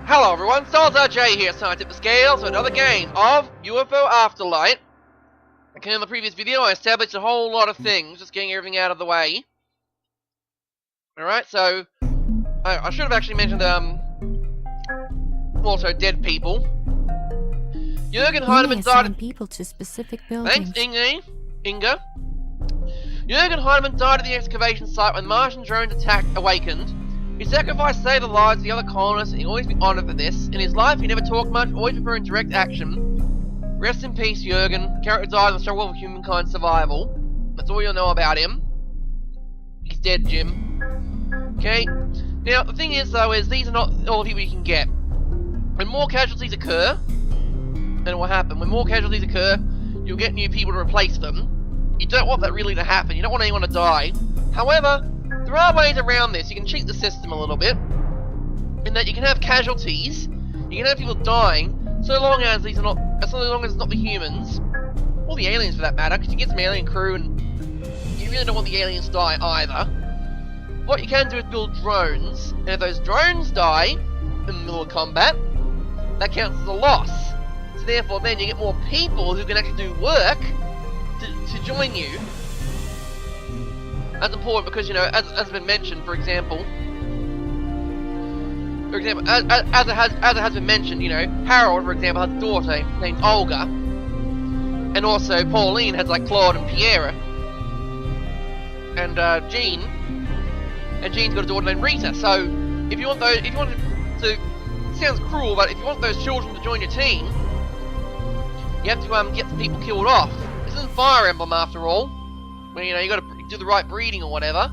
Hello everyone, StarZJ here, Scientific Scale, so another game of UFO Afterlight. Okay, in the previous video I established a whole lot of things, just getting everything out of the way. Alright, so I should have actually mentioned also dead people. Jürgen Heinemann died. People to specific buildings. Thanks, Inga. Jürgen Heinemann died at the excavation site when Martian drones awakened. His sacrifice saved the lives of the other colonists, and he'll always be honoured for this. In his life, he never talked much, always preferring direct action. Rest in peace, Jürgen. Character died in the struggle for humankind's survival. That's all you'll know about him. He's dead, Jim. Okay. Now, the thing is, though, is these are not all the people you can get. When more casualties occur, then what happens? When more casualties occur, you'll get new people to replace them. You don't want that really to happen. You don't want anyone to die. However, there are ways around this. You can cheat the system a little bit, in that you can have casualties, you can have people dying, so long as these are not, so long as it's not the humans, or the aliens for that matter, because you get some alien crew and you really don't want the aliens to die either. What you can do is build drones, and if those drones die in the middle of combat, that counts as a loss. So therefore, then you get more people who can actually do work to join you. That's important because, you know, as has been mentioned, for example, as it has been mentioned, you know, Harold, for example, has a daughter named Olga, and also Pauline has like Claude and Pierre, and Jean's got a daughter named Rita. So if you want those, it sounds cruel, but if you want those children to join your team, you have to get some people killed off. This isn't Fire Emblem after all. Well, you know, you got to do the right breeding or whatever.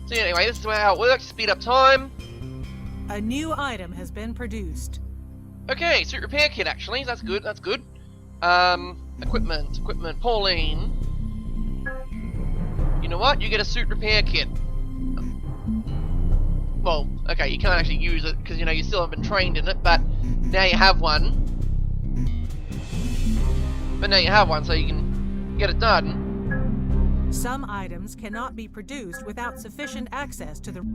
So anyway, this is how it works. Speed up time. A new item has been produced. Okay, suit repair kit actually. That's good. That's good. Equipment. Pauline. You know what? You get a suit repair kit. Well, okay, you can't actually use it because, you know, you still haven't been trained in it, but now you have one. But now you have one, so you can get it done. Some items cannot be produced without sufficient access to the...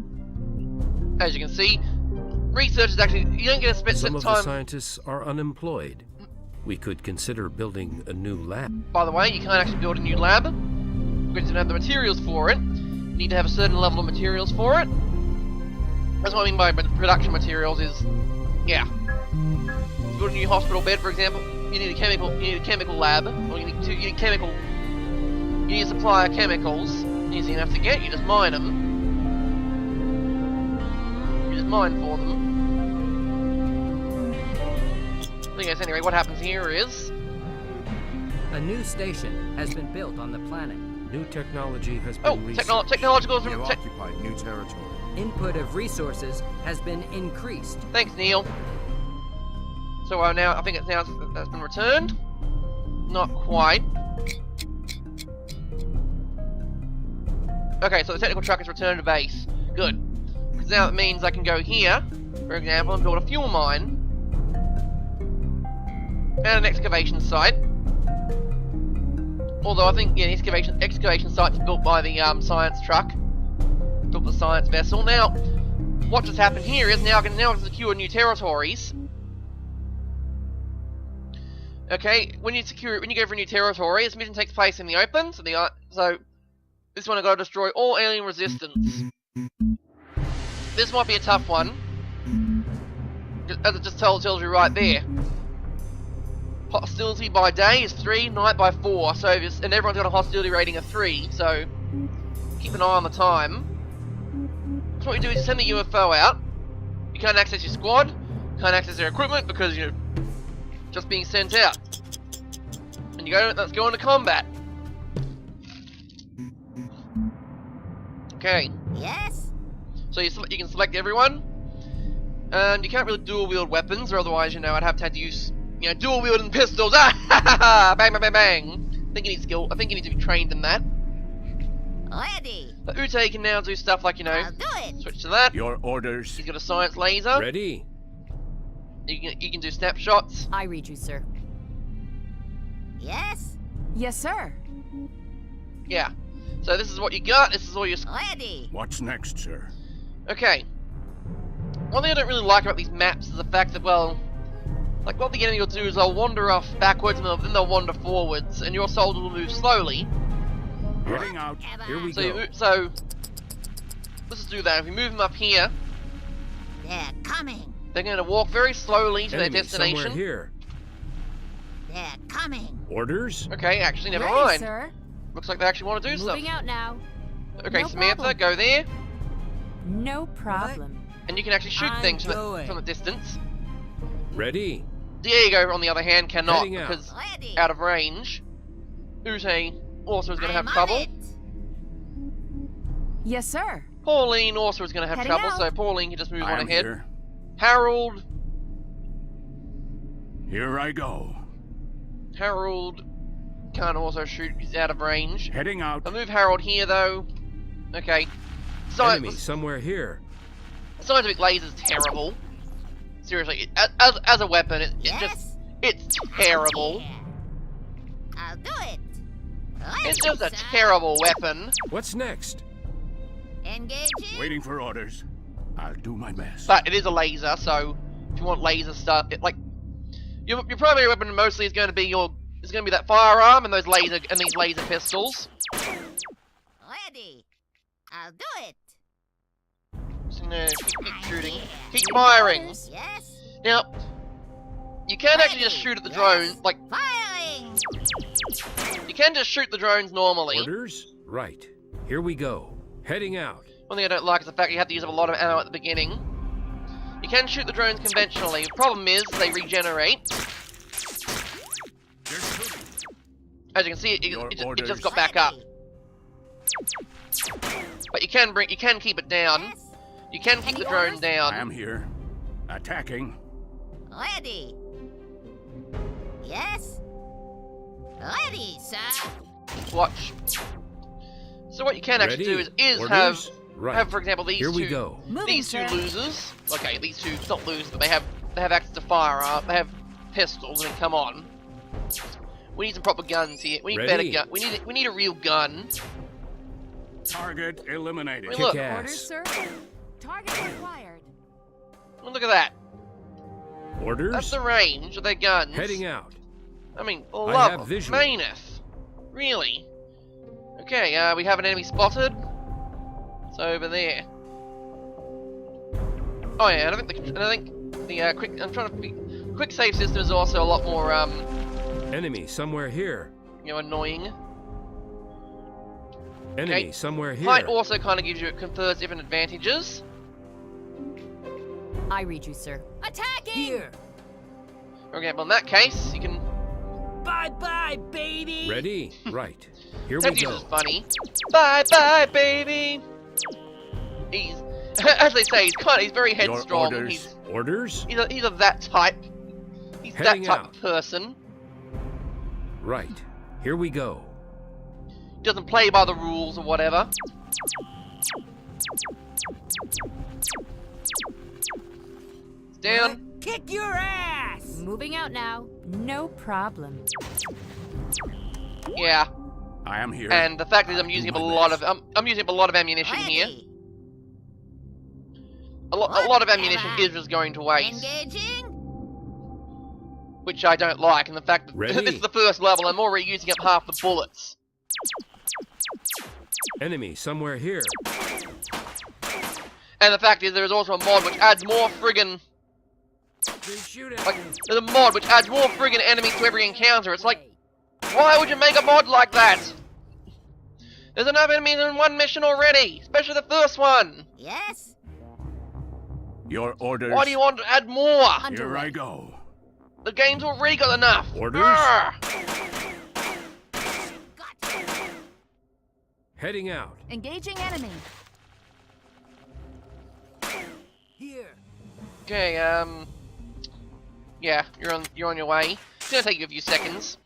As you can see, research is actually... You don't get a split time... Some of the scientists are unemployed. We could consider building a new lab. By the way, you can't actually build a new lab because you don't have the materials for it. You need to have a certain level of materials for it. That's what I mean by production materials is... Yeah. To build a new hospital bed, for example, you need a chemical lab, or you need chemical... You need a supply of chemicals. Easy enough to get. You just mine them. You just mine for them. I guess anyway, what happens here is a new station has been built on the planet. New technology has been technological. You have occupied new territory. Input of resources has been increased. Thanks, Neil. So now I think it's now that's been returned. Not quite. Okay, so the technical truck is returned to base. Good. Because now it means I can go here, for example, and build a fuel mine. And an excavation site. Although I think, yeah, the excavation site's built by the science truck. Built the science vessel. Now, what just happened here is now I can secure new territories. Okay, when you go for a new territory, this mission takes place in the open, so this one I gotta destroy all alien resistance. This might be a tough one, as it just tells you right there. Hostility by day is 3, night by 4, so and everyone's got a hostility rating of 3, so keep an eye on the time. So what you do is you send the UFO out. You can't access your squad, can't access their equipment because you're just being sent out. And let's go into combat. Okay. Yes. So you can select everyone, and you can't really dual wield weapons, or otherwise, you know, I'd have to use, you know, dual wielding pistols. Ah, bang, bang, bang, bang. I think you need skill. I think you need to be trained in that. Ready. But Ute can now do stuff like, you know, I'll do it. switch to that. Your orders. He's got a science laser. Ready? You can do snapshots. I read you, sir. Yes. Yes, sir. Yeah. So this is what you got. This is all your... Ready. What's next, sir? Okay. one thing I don't really like about these maps is the fact that, well, like what the enemy will do is they'll wander off backwards and then they'll wander forwards, and your soldiers will move slowly. Heading out. Here we So, go. so let's just do that. If we move them up here, They're coming. they're going to walk very slowly to their Enemy somewhere destination. here. They're coming. Orders? Okay, actually, never Ready, mind. sir. Looks like they actually want to do Moving something. out now. Okay, No Samantha, problem. go there, No problem. and you can actually shoot I'm things going. from the distance. Ready? Diego, on the other hand, cannot Heading out. because Ready. out of range. Ute also is going to have I'm on trouble. it. Yes, sir. Pauline also is going to have Heading trouble, out. so Pauline can just move I on am ahead. here. Harold, Here I go. Harold can't also shoot, he's out of range. Heading out. I'll move Harold here though. Okay. Enemy somewhere here. Scientific laser's terrible. Seriously, as a weapon, Yes. it's terrible. Yeah. I'll do it. It's just a Ready, sir. terrible weapon. What's next? Engaging. Waiting for orders. I'll do my best. But it is a laser, so if you want laser stuff, your primary weapon mostly is going to be that firearm and these laser pistols. Ready. I'll do it. So, no, keep shooting, Yeah. keep firing. Yes. Now, you can actually just shoot at the drones, like Firing. you can just shoot the drones normally. Orders? Right. Here we go. Heading out. One thing I don't like is the fact you have to use up a lot of ammo at the beginning. You can shoot the drones conventionally. The problem is they regenerate. As you can see, it just got back up. But you can keep it down. Yes. You can keep Any the drone orders? down. I am here. Attacking. Ready. Yes. Ready, sir. Watch. So what you can actually do is Orders? have, Right. for example, these Here we two go. these two losers. Okay, these two not losers, but they have access to firearm. They have pistols. I mean, come on. We need some proper guns here. We need better Ready. gun. We need a real gun. Target eliminated. Wait, look. Kick Orders, ass. sir. Target acquired. Well, look at that. Orders? That's the range of their guns. Heading out. I mean, have love visual. Maneth. Really? Okay, we have an enemy spotted. It's over there. Oh yeah, and I think the quick save system is also a lot more Enemy somewhere here. annoying. Enemy Okay. somewhere here. Height also kind of gives you confers different advantages. I read you, sir. Attacking. Here. For example, in that case, you can. Bye-bye, baby. Ready? Right. Here we That go. is funny. Bye bye, baby. He's, as they say, he's very Your headstrong. orders. Orders? He's of that type. He's Heading that type out. of person. Right. Here we go. Doesn't play by the rules or whatever. It's down. Kick your ass. Moving out now. No problem. Yeah. I am here. And the fact is, I'm I'll using do up a my lot best. of I'm using up a lot of ammunition here. Ready. A lot of ammunition is just going to waste, Engaging. which I don't like. And the fact that Ready. this is the first level, I'm already using up half the bullets. Enemy somewhere here. And the fact is, there is also a mod which adds more friggin' They shoot at like me. there's a mod which adds more friggin' enemies to every encounter. It's like, why would you make a mod like that? There's enough enemies in one mission already, especially the first one. Yes. Your orders. Why do you want to add more? Here I go. The game's already got enough. Orders? Arrgh. Got. Heading out. Engaging enemy. Here. Okay, yeah, you're on your way. It's gonna take you a few seconds.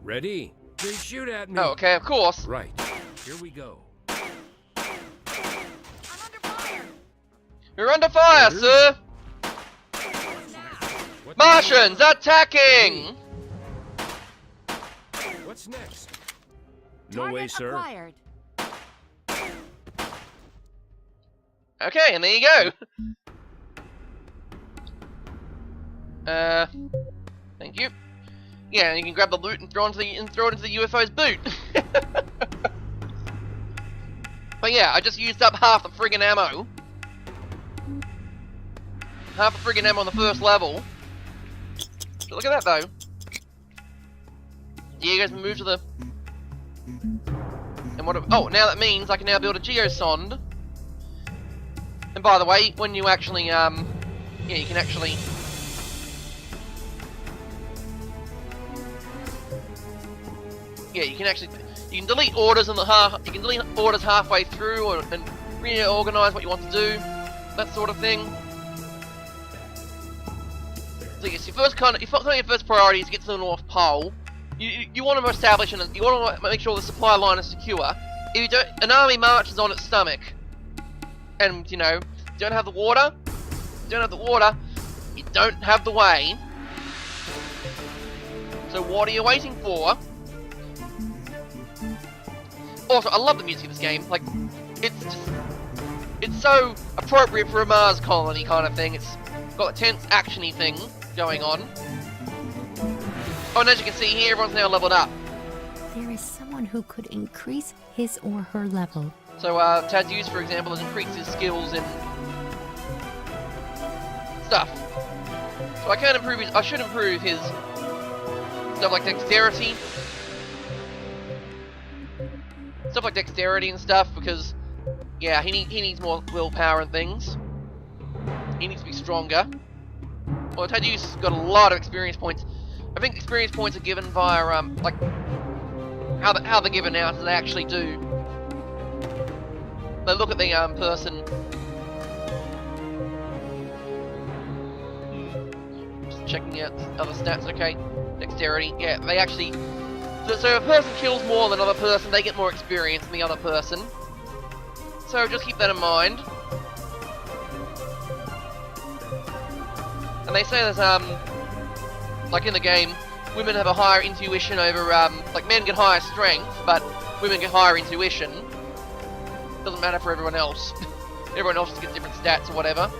Ready? They shoot at me. Oh, okay, of course. Right. Here we go. I'm under fire. You're under fire, Orders? sir. What- Martians attacking. What's next? No way, sir. Acquired. Okay, and there you go. Thank you. Yeah, and you can grab the loot and throw it into the UFO's boot. But yeah, I just used up half the friggin' ammo. Half the friggin' ammo on the first level. So look at that though. Diego's moved to the... And what? Oh, now that means I can now build a geosond. And by the way, when you actually, yeah, you can actually... Yeah, you can delete orders in the you can delete orders halfway through and reorganize what you want to do, that sort of thing. So yes, your first priority is to get to the North Pole. You want to establish and you want to make sure the supply line is secure. If you don't, an army marches on its stomach, and you know, don't have the water, you don't have the way. So what are you waiting for? Also, I love the music of this game. Like, it's so appropriate for a Mars colony kind of thing. It's got a tense, actiony thing going on. Oh, and as you can see here, everyone's now leveled up. There is someone who could increase his or her level. So, Tadeusz, for example, has increased his skills in stuff. So I should improve his stuff like dexterity. Stuff like dexterity and stuff, because, yeah, he needs more willpower and things. He needs to be stronger. Well, Tadeusz has got a lot of experience points. I think experience points are given via, like, how they're given out, as they actually do. They look at the, person. Just checking out other stats, okay. Dexterity, yeah, they actually... So if a person kills more than another person, they get more experience than the other person. So just keep that in mind. And they say there's, like in the game, women have a higher intuition over, like men get higher strength, but women get higher intuition. Doesn't matter for everyone else. Everyone else just gets different stats or whatever.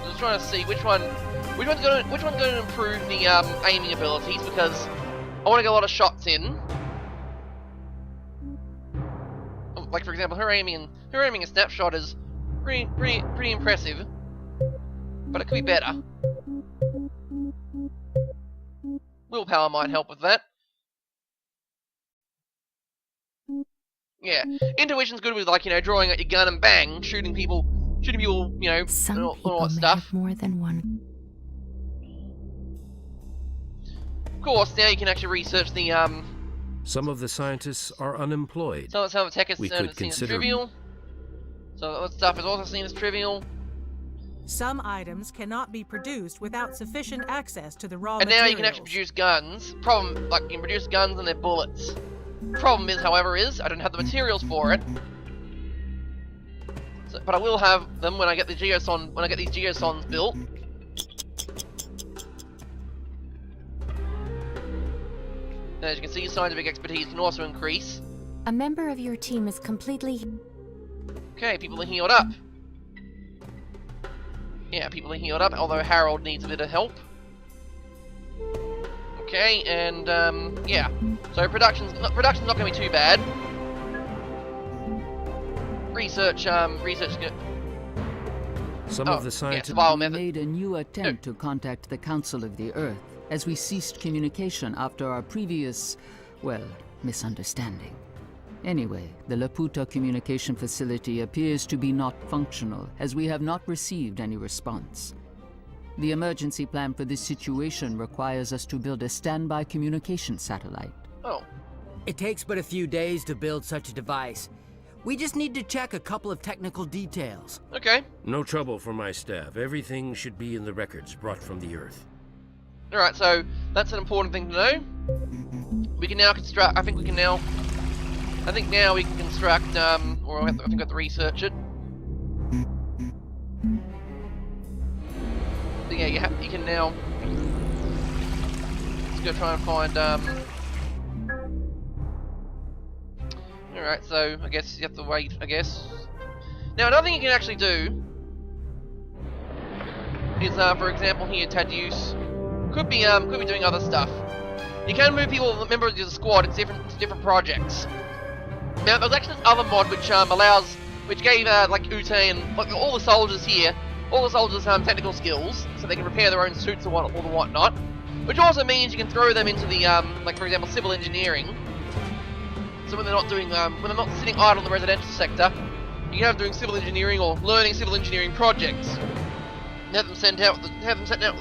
Just trying to see which one's going to improve the aiming abilities, because I want to get a lot of shots in. Like for example, her aiming a snapshot is pretty impressive, but it could be better. Willpower might help with that. Yeah, intuition's good with, like, you know, drawing out your gun and bang, shooting people, you know, Some and all people that may stuff. have more than one. Of course, now you can actually research the Some of the scientists are unemployed. some of the tech is We could seen as consider- trivial. So that stuff is also seen as trivial. Some items cannot be produced without sufficient access to the raw And materials. now you can actually produce guns. Problem, like, you can produce guns and their bullets. Problem is, however, I don't have the materials for it. So, but I will have them when I get the these geosons built. And as you can see, scientific expertise can also increase. A member of your team is completely... Okay, people are healed up. Yeah, people are healed up, although Harold needs a bit of help. Okay, and yeah. So production's not going to be too bad. Research good. Some of the scientists... survival We method. made a new attempt to contact the Council of the Earth, as we ceased communication after our previous, well, misunderstanding. Anyway, the Laputa communication facility appears to be not functional, as we have not received any response. The emergency plan for this situation requires us to build a standby communication satellite. Oh. It takes but a few days to build such a device. We just need to check a couple of technical details. Okay. No trouble for my staff. Everything should be in the records brought from the Earth. Alright, so that's an important thing to know. We can now construct... I think now we can construct, or I think we have to research it. So yeah, you can now... Let's go try and find, Alright, so I guess you have to wait, I guess. Now another thing you can actually do is, for example here, Tadius could be doing other stuff. You can move people, members of the squad, into different projects. Now there's actually this other mod which gave like Ute and like all the soldiers here, all the soldiers technical skills, so they can repair their own suits or whatnot. Which also means you can throw them into the like for example civil engineering. So when they're not doing when they're not sitting idle in the residential sector, you can have them doing civil engineering or learning civil engineering projects. And have them sent out with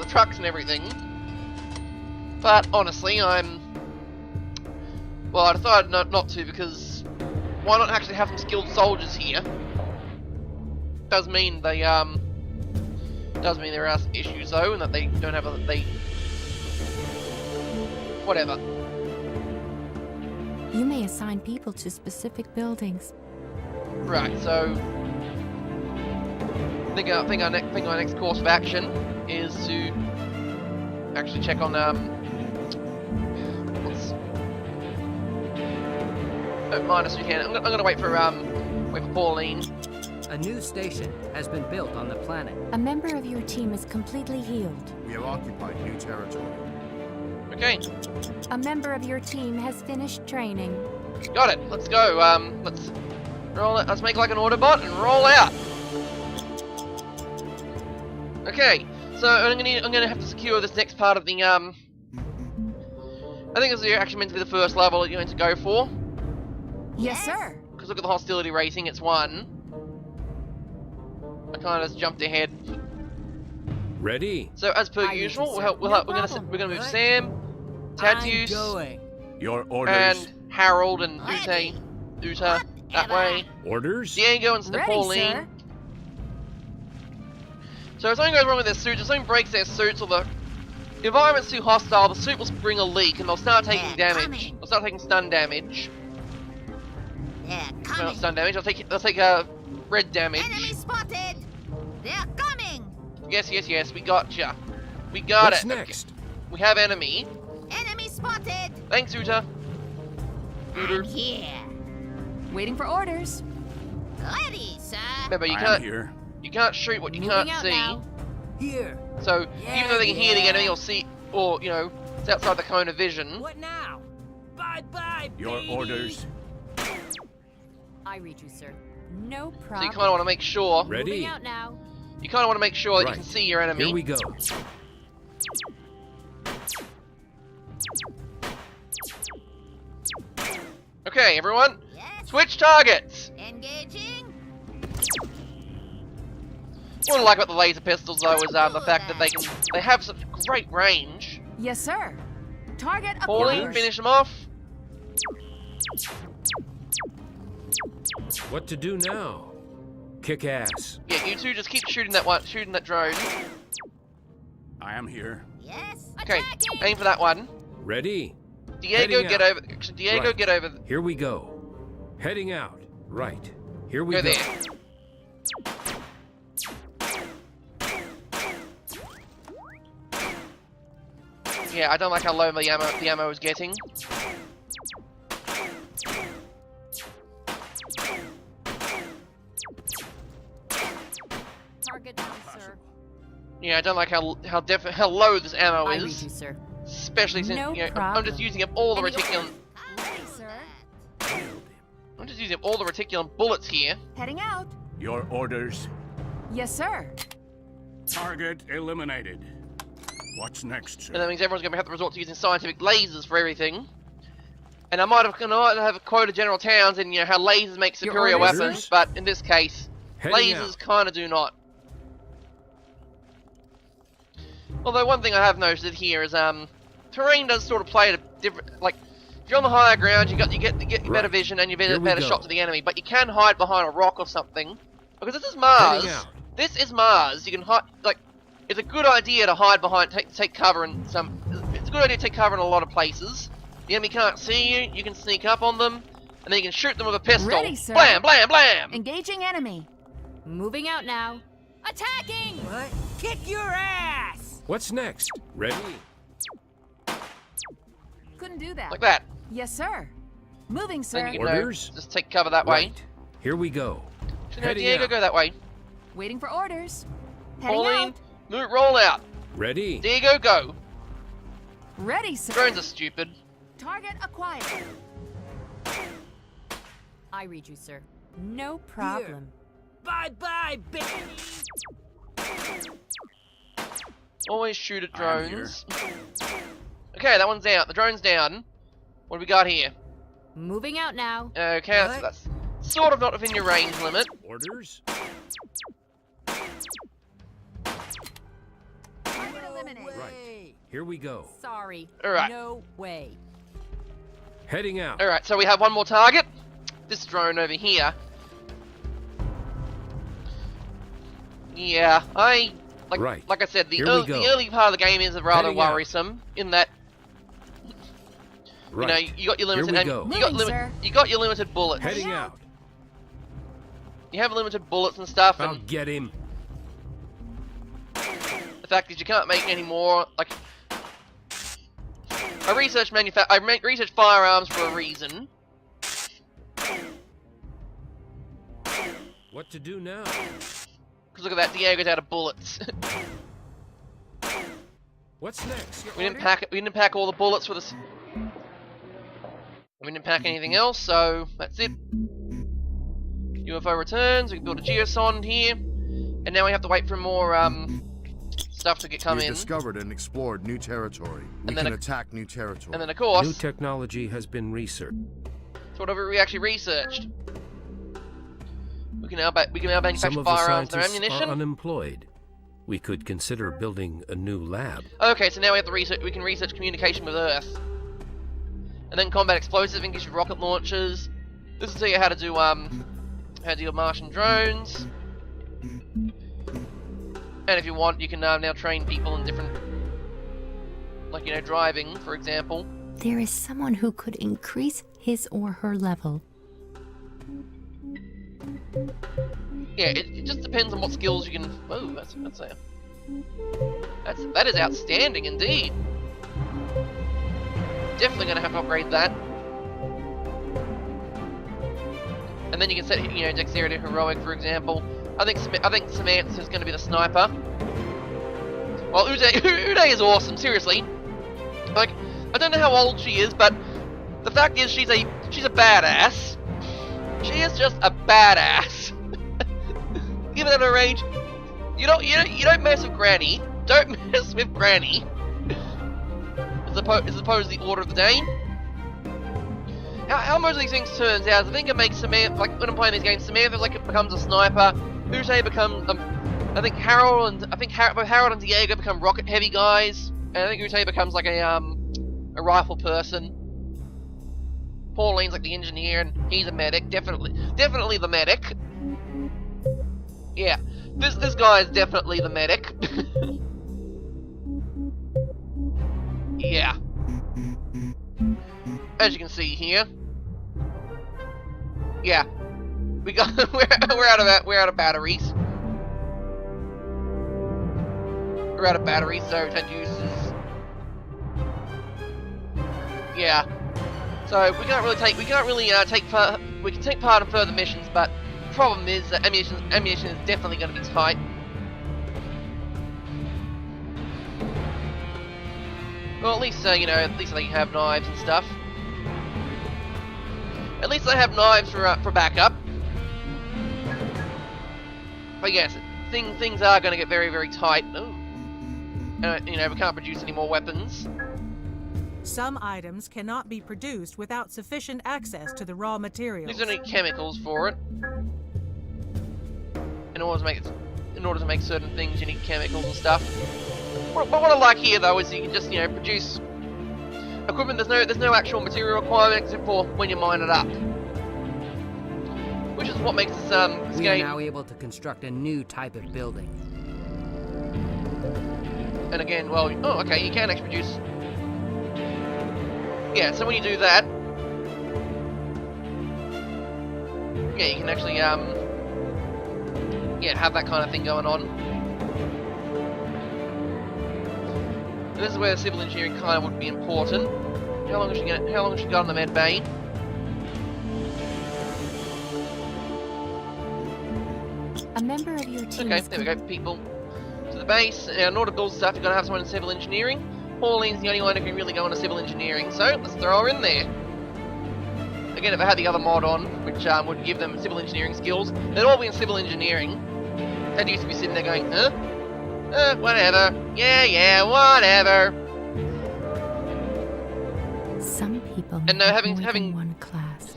the trucks and everything. But honestly, I decided not to, because why not actually have some skilled soldiers here? Does mean there are some issues though, and that they don't have whatever. You may assign people to specific buildings. Right, so I think our next course of action is to actually check on minus we can. I'm gonna wait for Pauline. A new station has been built on the planet. A member of your team is completely healed. We have occupied new territory. Okay, A member of your team has finished training. got it. Let's go. Let's roll it. Let's make like an Autobot and roll out. Okay, so I'm gonna have to secure this next part of the I think this is actually meant to be the first level that you're going to go for. Yes, sir. Because look at the hostility rating, it's 1. I kind of just jumped ahead. Ready? So as per usual, we're gonna move Sam, Tadius, Your orders. and Harold and Uta that way. Orders? Diego and Pauline. So if something goes wrong with their suits, if something breaks their suits, or the environment's too hostile, the suit will bring a leak and they'll start taking damage. They'll start taking stun damage. No, not stun damage. They'll take red damage. Enemy spotted! They're coming! Yes. We gotcha. We got What's it. next? Okay. We have enemy. Enemy spotted! Thanks, Uta. I'm here. Waiting for orders. Ready, sir. Remember, you I am here. can't shoot what you can't Moving out see. now. Here. So even though they can hear the enemy or see, or it's outside the cone of vision. What now? Bye-bye, Your orders. I read you, sir. No So you problem. kind of want to make sure. Ready? Moving out now. You kind of want to make sure that you Right. can see your enemy. Here we go. Okay, everyone. Yes. Switch targets. Engaging. What I like about the laser pistols though is the fact that they have such great range. Yes, sir. Target Pauline, acquired. finish them off. What to do now? Kick ass. Yeah, you two just keep shooting that drone. I am here. Yes. Okay, Attacking. aim for that one. Ready? Diego, Heading get out. over. Actually, Diego, Right. get over. Here we go. Heading out. Right. Here we Go go. there. Yeah, I don't like how low the ammo is getting. Target down, sir. Yeah, I don't like how low this ammo I read is, you, sir. especially since No I'm just problem. using up all the reticulum. Ready, sir. I'm just using up all the reticulum bullets here. Heading out. Your orders. Yes, sir. Target eliminated. What's next, And that sir? means everyone's going to have to resort to using scientific lasers for everything. And I might have quoted General Townsend, how lasers make superior orders? weapons, but in this case, Heading lasers out. kind of do not. Although one thing I have noticed here is terrain does sort of play at a different, like if you're on the higher ground, you get better Right. vision and you Here get we better go. shot to the enemy, but you can hide behind a rock or something because this is Mars. Heading out. This is Mars. You can hide it's a good idea to hide behind, take cover in some. It's a good idea to take cover in a lot of places. The enemy can't see you. You can sneak up on them, and then you can shoot them with a pistol. Ready, sir. Blam, blam, blam. Engaging enemy. Moving out now. Attacking! What? Kick your ass! What's next? Ready? Couldn't do that. Like that. Yes, sir. Moving, Then sir. you can Orders? just take cover that way. Right. Here we go. So now Heading Diego, out. go that way. Waiting for orders. Heading Pauline, out. move, roll out. Ready? Diego, go. Ready, sir. Drones are stupid. Target acquired. I read you, sir. No problem. Bye-bye, baby! Always shoot at I am drones. Okay, that one's out. The drone's down. What do we got here? Moving out now. Okay, that's sort of not within your range limit. Orders? Target eliminated. Right. Here we go. Sorry. Alright. No way. Heading out. Alright, so we have one more target. This drone over here. Yeah, Right. like I said, the Here we early, go. the early part of the game is rather Heading out. worrisome in that Right. you got your limited Here we go. you got your limited bullets. Heading out. You have limited bullets and stuff, I'll and get him. the fact is you can't make any more. Like, I researched researched firearms for a reason. What to do now? Because look at that, Diego's out of bullets. What's next? We didn't pack all the bullets for this. We didn't pack anything else, so that's it. UFO returns. We can build a geosonde here, and now we have to wait for more stuff to come We've in. discovered and explored new territory. We And then can attack new territory. And then of course, New technology has been researched. so whatever we actually researched, we can now Some manufacture of the firearms and scientists ammunition. are unemployed. We could consider building a new lab. Okay, so now we have to research. We can research communication with Earth, and then combat explosives, English rocket launchers. This will tell you how to do your Martian drones. And if you want, you can now train people in different, like, you know, driving, for example. There is someone who could increase his or her level. Yeah, it just depends on what skills you can. Oh, that is outstanding indeed. Definitely gonna have to upgrade that. And then you can set, you know, dexterity heroic, for example. I think Samantha's gonna be the sniper. Well, Uday is awesome, seriously. Like, I don't know how old she is, but the fact is she's a badass. She is just a badass. Even at her age, you don't mess with Granny. Don't mess with Granny. As opposed to the order of the day. How most of these things turns out, I think it makes Samantha, like when I'm playing these games, Samantha becomes a sniper. Uday becomes, I think Harold and Diego become rocket heavy guys, and I think Uday becomes like a rifle person. Pauline's like the engineer, and he's a medic. Definitely the medic. Yeah, this guy is definitely the medic. Yeah. As you can see here. Yeah. We got we're out of batteries. We're out of batteries, so that uses. Yeah. So we can't really take part. We can take part in further missions, but the problem is that ammunition is definitely going to be tight. Well, at least you know, at least they have knives and stuff. At least they have knives for backup. But yes, things are going to get very, very tight. Ooh. You know, we can't produce any more weapons. Some items cannot be produced without sufficient access to the raw materials. These don't need chemicals for it. In order to make certain things, you need chemicals and stuff. But what I like here, though, is you can just, you know, produce equipment. There's no actual material requirement except for when you mine it up, which is what makes this We are game. now able to construct a new type of building. And again, well, oh, okay, you can actually produce. Yeah, so when you do that, yeah, you can actually yeah, have that kind of thing going on. And this is where civil engineering kind of would be important. How long has she got on the med bay? A member of your team. Okay, there we go, people. To the base. Now, in order to build stuff, you've got to have someone in civil engineering. Pauline's the only one who can really go into civil engineering, so let's throw her in there. Again, if I had the other mod on, which would give them civil engineering skills, they'd all be in civil engineering. They'd used to be sitting there going, huh? Whatever. Yeah, whatever. Some people And no, have having one class.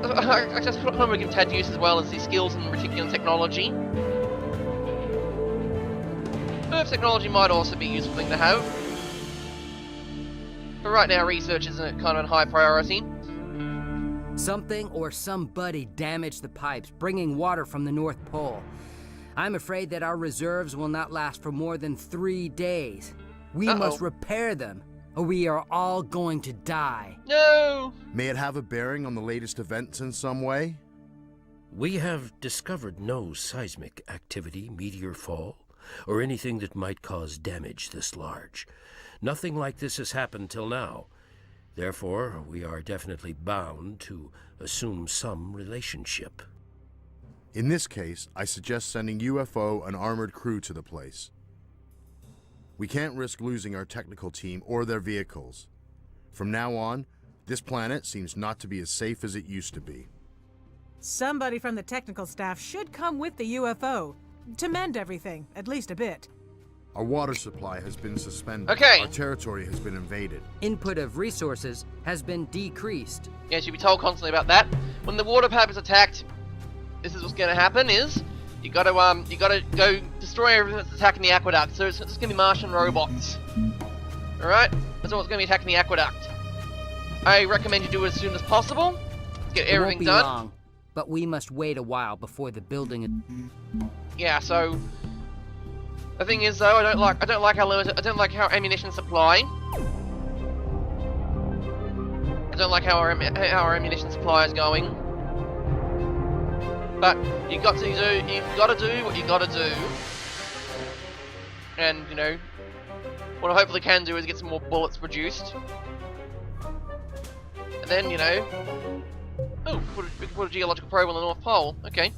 I just want to give Tad use as well as the skills in reticular technology. Earth technology might also be a useful thing to have. But right now, research is kind of a high priority. Something or somebody damaged the pipes, bringing water from the North Pole. I'm afraid that our reserves will not last for more than 3 days. We must repair them, or we are all going to die. No! May it have a bearing on the latest events in some way? We have discovered no seismic activity, meteor fall, or anything that might cause damage this large. Nothing like this has happened till now. Therefore, we are definitely bound to assume some relationship. In this case, I suggest sending UFO and armored crew to the place. We can't risk losing our technical team or their vehicles. From now on, this planet seems not to be as safe as it used to be. Somebody from the technical staff should come with the UFO to mend everything, at least a bit. Our water supply has been suspended. Okay. Our territory has been invaded. Input of resources has been decreased. Yes, you'll be told constantly about that. When the water pipe is attacked, this is what's going to happen: is you got to go destroy everything that's attacking the aqueduct. So it's going to be Martian robots. All right, that's what's going to be attacking the aqueduct. I recommend you do it as soon as possible. Let's get everything It won't be done. long, but we must wait a while before the building. Yeah, so the thing is though, I don't like how limited, I don't like how ammunition supply. I don't like how our ammunition supply is going. But you've got to do what you got to do. And you know, what I hopefully can do is get some more bullets produced. And then, you know, we can put a geological probe on the North Pole. Okay.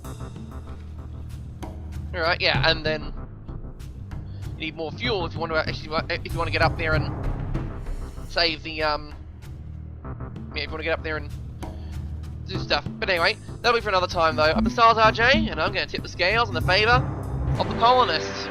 Alright, yeah, and then you need more fuel if you want to actually get up there and save the yeah, if you want to get up there and do stuff. But anyway, that'll be for another time though. I'm the Stars RJ, and I'm going to tip the scales in the favour of the colonists.